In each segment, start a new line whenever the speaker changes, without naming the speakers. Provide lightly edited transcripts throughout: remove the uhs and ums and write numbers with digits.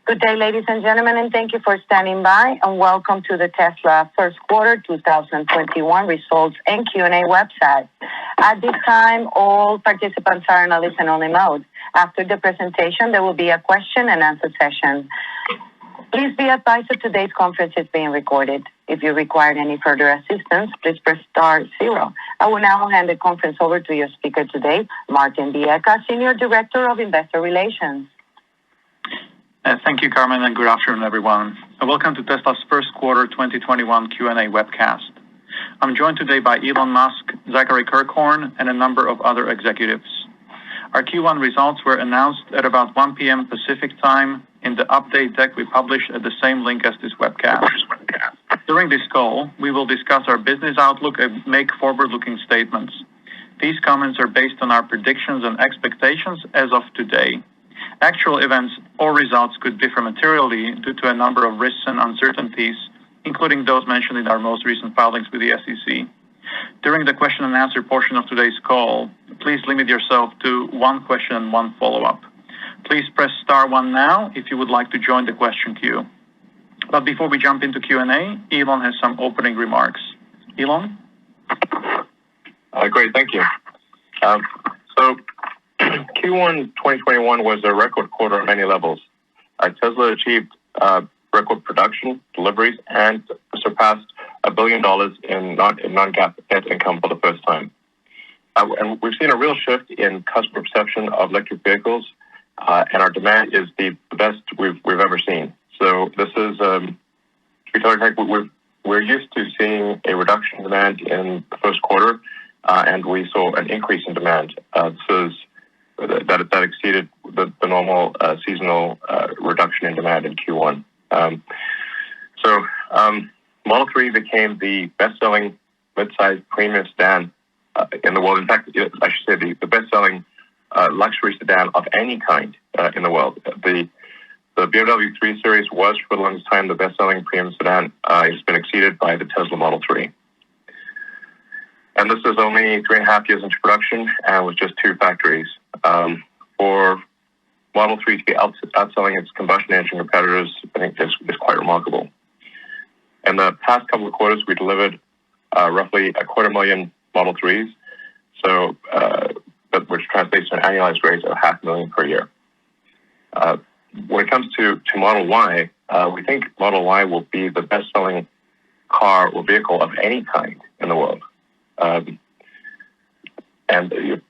Good day, ladies and gentlemen, and thank you for standing by, and welcome to the Tesla first quarter 2021 results and Q&A website. At this time, all participants are in a listen-only mode. After the presentation, there will be a question and answer session. Please be advised that today's conference is being recorded. If you require any further assistance, please press *0. I will now hand the conference over to your speaker today, Martin Vieca, Senior Director of Investor Relations.
Thank you, Carmen, and good afternoon, everyone. Welcome to Tesla's first quarter 2021 Q&A webcast. I'm joined today by Elon Musk, Zachary Kirkhorn, and a number of other executives. Our Q1 results were announced at about 1 p.m. Pacific time in the update deck we published at the same link as this webcast. During this call, we will discuss our business outlook and make forward-looking statements. These comments are based on our predictions and expectations as of today. Actual events or results could differ materially due to a number of risks and uncertainties, including those mentioned in our most recent filings with the SEC. During the question and answer portion of today's call, please limit yourself to one question and one follow-up. Please press *1 now if you would like to join the question queue. But before we jump into Q&A, Elon has some opening remarks. Elon?
Great, thank you. Q1 2021 was a record quarter on many levels. Tesla achieved record production, deliveries, and surpassed $1 billion in non-GAAP net income for the first time. And we've seen a real shift in customer perception of electric vehicles, and our demand is the best we've ever seen. So this is, we're used to seeing a reduction in demand in the first quarter, and we saw an increase in demand. That exceeded the normal seasonal reduction in demand in Q1. Model 3 became the best-selling mid-size premium sedan in the world. In fact, I should say the best-selling luxury sedan of any kind in the world. The BMW 3 Series was for the longest time the best-selling premium sedan. It's been exceeded by the Tesla Model 3. And this is only 3.5 years into production and with just 2 factories. For Model 3 to be outselling its combustion engine competitors, I think is quite remarkable. In the past couple of quarters, we delivered roughly 250,000 Model 3s, which translates to an annualized rate of 500,000 per year. When it comes to Model Y, we think Model Y will be the best-selling car or vehicle of any kind in the world, and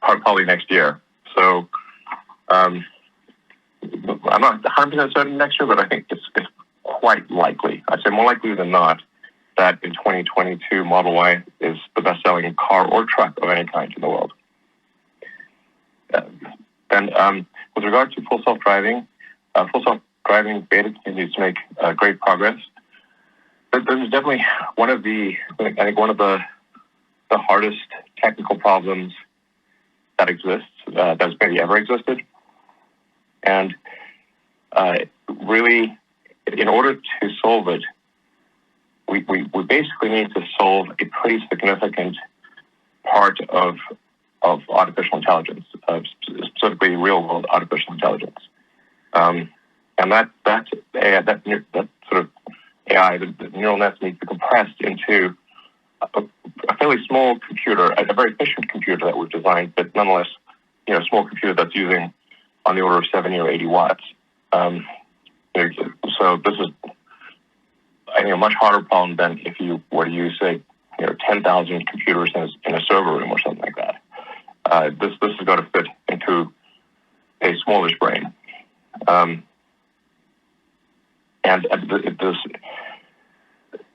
probably next year. So I'm not 100% certain next year, but I think it's quite likely. I'd say more likely than not that in 2022, Model Y is the best-selling car or truck of any kind in the world. And with regard to full self-driving beta continues to make great progress. This is definitely one of the hardest technical problems that exists, that's maybe ever existed. And really, in order to solve it, we basically need to solve a pretty significant part of artificial intelligence, specifically real-world artificial intelligence. And that sort of AI, the neural nets need to be compressed into a fairly small computer, a very efficient computer that we've designed, but nonetheless, a small computer that's using on the order of 70 or 80 watts. So this is, I think, a much harder problem than if you were to use, say, 10,000 computers in a server room or something like that. This has got to fit into a smallish brain.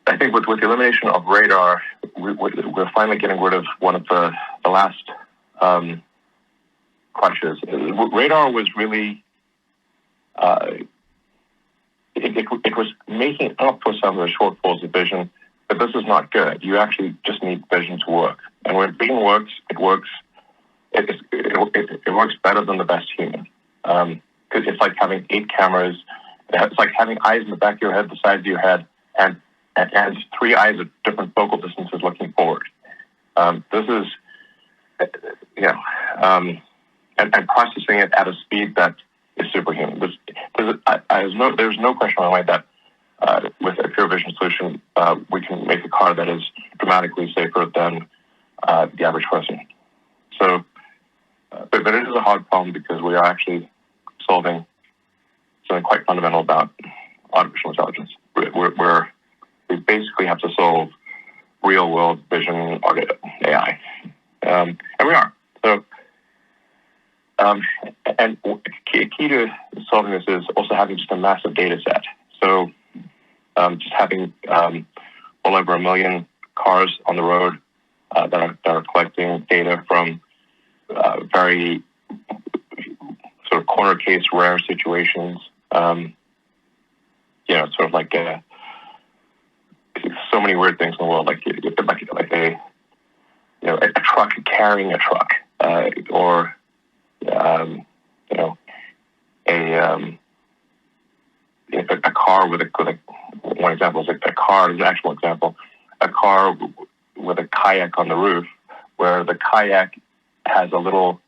I think with the elimination of radar, we're finally getting rid of one of the last crutches. Radar was really, it was making up for some of the shortfalls of vision, but this is not good. You actually just need vision to work. And when vision works, it works better than the best human. Because it's like having 8 cameras. It's like having eyes in the back of your head, the sides of your head, and 3 eyes at different focal distances looking forward. This is, and processing it at a speed that is superhuman. There's no question in my mind that with a pure vision solution, we can make a car that is dramatically safer than the average person. So, but it is a hard problem because we are actually solving something quite fundamental about artificial intelligence. We basically have to solve real-world vision AI, and we are. So, and key to solving this is also having just a massive data set. So, just having well over 1 million cars on the road that are collecting data from very sort of corner case rare situations. Sort of like so many weird things in the world, like a truck carrying a truck, or a car with one example is a car is an actual example, a car with a kayak on the roof, where the kayak has a little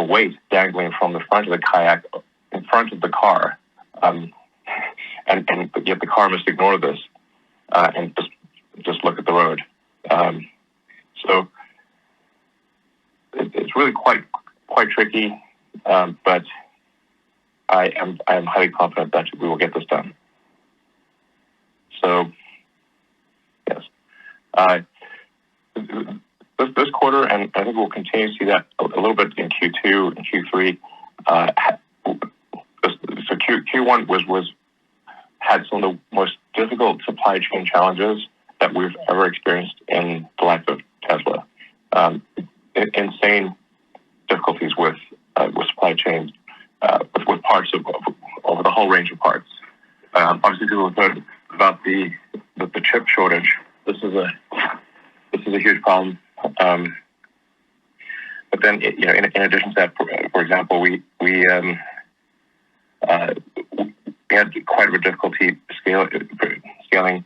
weight dangling from the front of the kayak in front of the car, and yet the car must ignore this and just look at the road. So it's really quite tricky, but I am highly confident that we will get this done. So yes, this quarter, and I think we'll continue to see that a little bit in Q2 and Q3. So Q1 had some of the most difficult supply chain challenges that we've ever experienced in the life of Tesla. Insane difficulties with supply chain, with parts over the whole range of parts. Obviously, people have heard about the chip shortage. This is a huge problem. But then, in addition to that, for example, we had quite a bit of difficulty scaling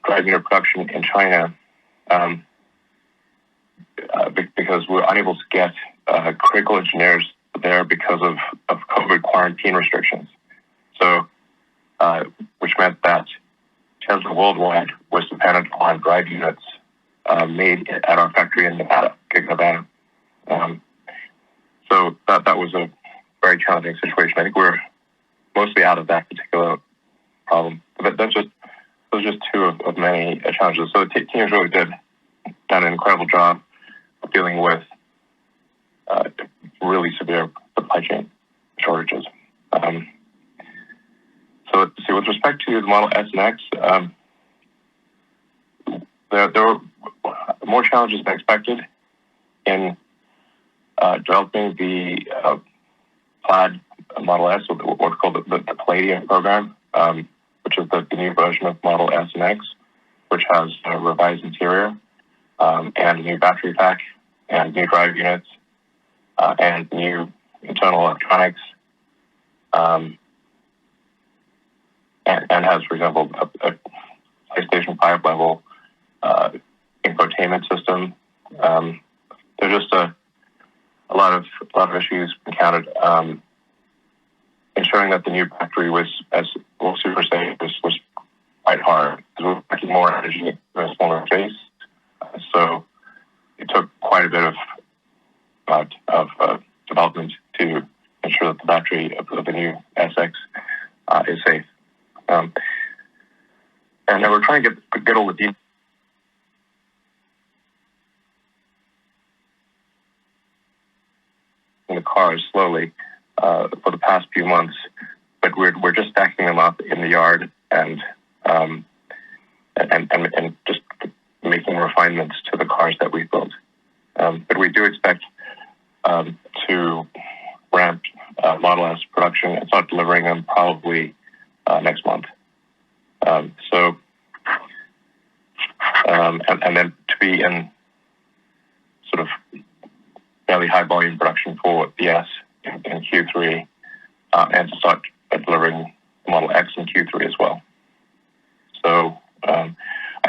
drive unit production in China, because we're unable to get critical engineers there because of COVID quarantine restrictions. So, which meant that Tesla worldwide was dependent on drive units made at our factory in Nevada. So that was a very challenging situation. I think we're mostly out of that particular problem. But those are just two of many challenges. So the teams really done an incredible job of dealing with really severe supply chain shortages. So let's see, with respect to the Model S and X, there were more challenges than expected in developing the Plaid Model S, or what's called the Palladium program, which is the new version of Model S and X, which has a revised interior and a new battery pack and new drive units and new internal electronics, and has, for example, a PlayStation 5 level infotainment system. There's just a lot of issues encountered. Ensuring that the new battery was super safe was quite hard because we're packing more energy in a smaller space. So it took quite a bit of development to ensure that the battery of the new SX is safe. And then we're trying to get all the details in the cars slowly for the past few months, but we're just stacking them up in the yard and just making refinements to the cars that we've built. But we do expect to ramp Model S production and start delivering them probably next month. And then to be in sort of fairly high volume production for the S in Q3, and to start delivering Model X in Q3 as well. So I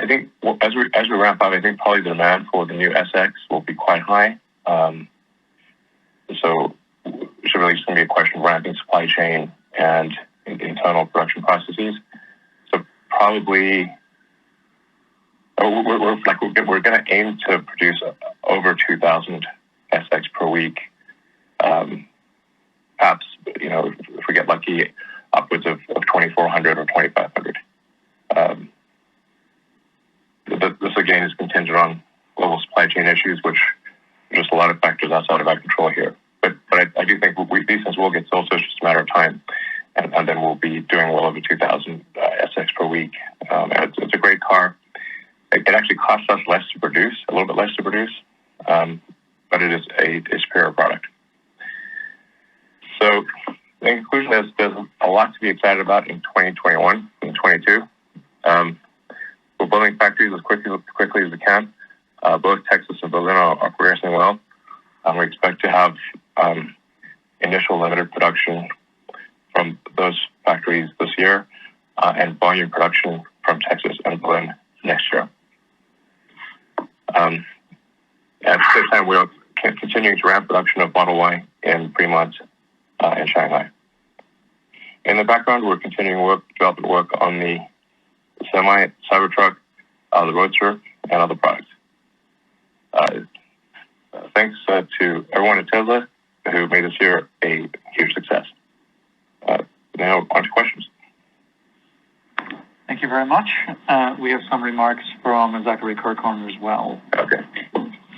think as we ramp up, I think probably the demand for the new SX will be quite high. So we should really just going to be a question of ramping supply chain and internal production processes. So probably we're going to aim to produce over 2,000 SX per week. Perhaps, if we get lucky, upwards of 2,400 or 2,500. This again is contingent on global supply chain issues, which are just a lot of factors outside of our control here. But I do think these things will get sold, so it's just a matter of time. And then we'll be doing well over 2,000 SX per week. And it's a great car. It actually costs us less to produce, a little bit less to produce, but it is a superior product. So in conclusion, there's a lot to be excited about in 2021 and 2022. We're building factories as quickly as we can. Both Texas and Berlin are progressing well. We expect to have initial limited production from those factories this year and volume production from Texas and Berlin next year. At the same time, we're continuing to ramp production of Model Y in Fremont and Shanghai. In the background, we're continuing development work on the Semi, Cybertruck, the Roadster, and other products. Thanks to everyone at Tesla who made this year a huge success. Now on to questions.
Thank you very much. We have some remarks from Zachary Kirkhorn as well.
Okay.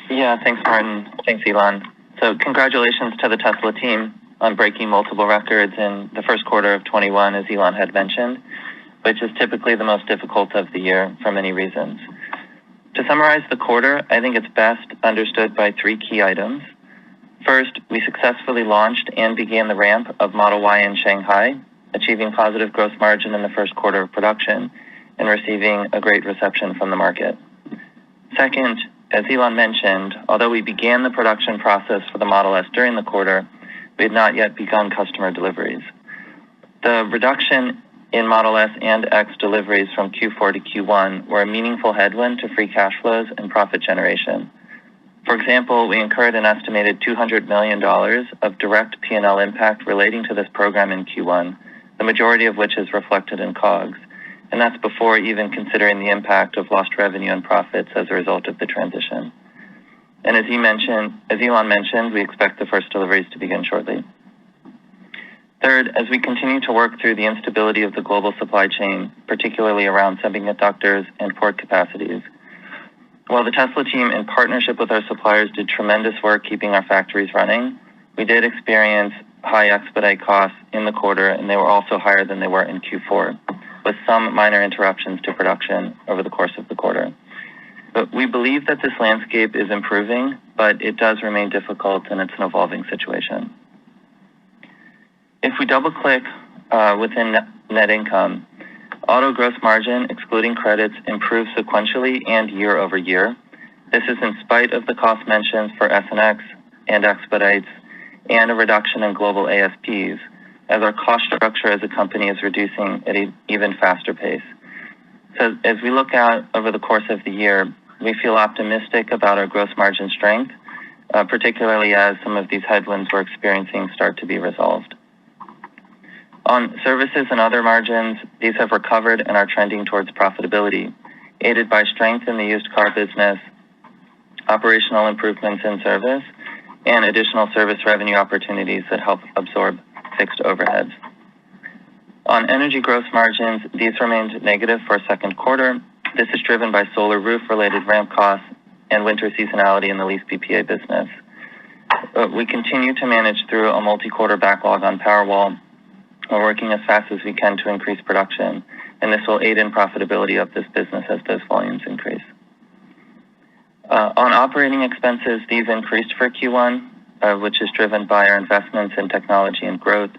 Yeah, thanks, Martin. Thanks, Elon. So congratulations to the Tesla team on breaking multiple records in the first quarter of 21, as Elon had mentioned, which is typically the most difficult of the year for many reasons. To summarize the quarter, I think it's best understood by three key items. First, we successfully launched and began the ramp of Model Y in Shanghai, achieving positive gross margin in the first quarter of production and receiving a great reception from the market. Second, as Elon mentioned, although we began the production process for the Model S during the quarter, we had not yet begun customer deliveries. The reduction in Model S and X deliveries from Q4 to Q1 were a meaningful headwind to free cash flows and profit generation. For example, we incurred an estimated $200 million of direct P&L impact relating to this program in Q1, the majority of which is reflected in COGS, and that's before even considering the impact of lost revenue and profits as a result of the transition. And as Elon mentioned, we expect the first deliveries to begin shortly. Third, as we continue to work through the instability of the global supply chain, particularly around semiconductors and port capacities, while the Tesla team, in partnership with our suppliers, did tremendous work keeping our factories running, we did experience high expedite costs in the quarter, and they were also higher than they were in Q4, with some minor interruptions to production over the course of the quarter. But we believe that this landscape is improving, but it does remain difficult, and it's an evolving situation. If we double-click within net income, auto gross margin, excluding credits, improved sequentially and year over year. This is in spite of the cost mentions for S and X and expedites and a reduction in global ASPs, as our cost structure as a company is reducing at an even faster pace. So as we look out over the course of the year, we feel optimistic about our gross margin strength, particularly as some of these headwinds we're experiencing start to be resolved. On services and other margins, these have recovered and are trending towards profitability, aided by strength in the used car business, operational improvements in service, and additional service revenue opportunities that help absorb fixed overheads. On energy gross margins, these remained negative for a second quarter. This is driven by solar roof-related ramp costs and winter seasonality in the lease PPA business. We continue to manage through a multi-quarter backlog on Powerwall. We're working as fast as we can to increase production, and this will aid in profitability of this business as those volumes increase. On operating expenses, these increased for Q1, which is driven by our investments in technology and growth.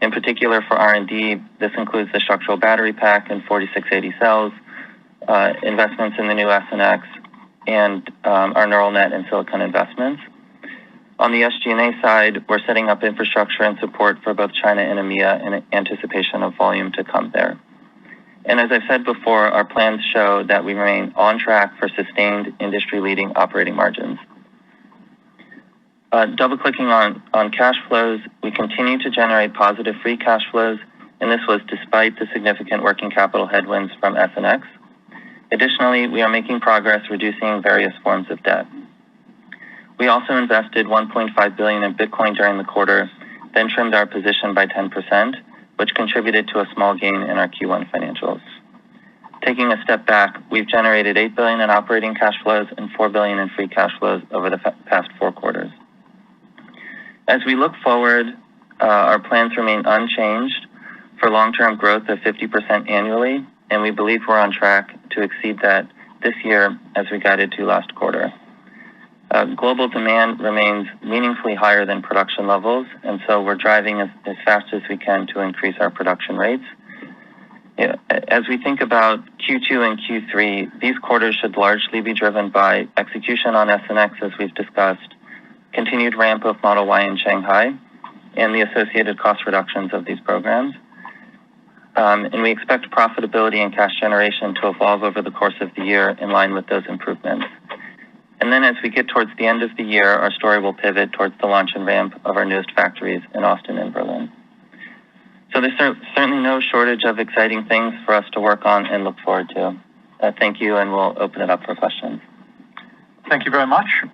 In particular for R&D, this includes the structural battery pack and 4680 cells, investments in the new S and X, and our neural net and silicon investments. On the SG&A side, we're setting up infrastructure and support for both China and EMEA in anticipation of volume to come there. And as I've said before, our plans show that we remain on track for sustained industry-leading operating margins. Double-clicking on cash flows, we continue to generate positive free cash flows, and this was despite the significant working capital headwinds from SNX. Additionally, we are making progress reducing various forms of debt. We also invested $1.5 billion in Bitcoin during the quarter, then trimmed our position by 10%, which contributed to a small gain in our Q1 financials. Taking a step back, we've generated $8 billion in operating cash flows and $4 billion in free cash flows over the past 4 quarters. As we look forward, our plans remain unchanged for long-term growth of 50% annually, and we believe we're on track to exceed that this year as we guided to last quarter. Global demand remains meaningfully higher than production levels, and so we're driving as fast as we can to increase our production rates. As we think about Q2 and Q3, these quarters should largely be driven by execution on SNX, as we've discussed, continued ramp of Model Y in Shanghai, and the associated cost reductions of these programs. And we expect profitability and cash generation to evolve over the course of the year in line with those improvements. And then as we get towards the end of the year, our story will pivot towards the launch and ramp of our newest factories in Austin and Berlin. So there's certainly no shortage of exciting things for us to work on and look forward to. Thank you, and we'll open it up for questions.
Thank you very much.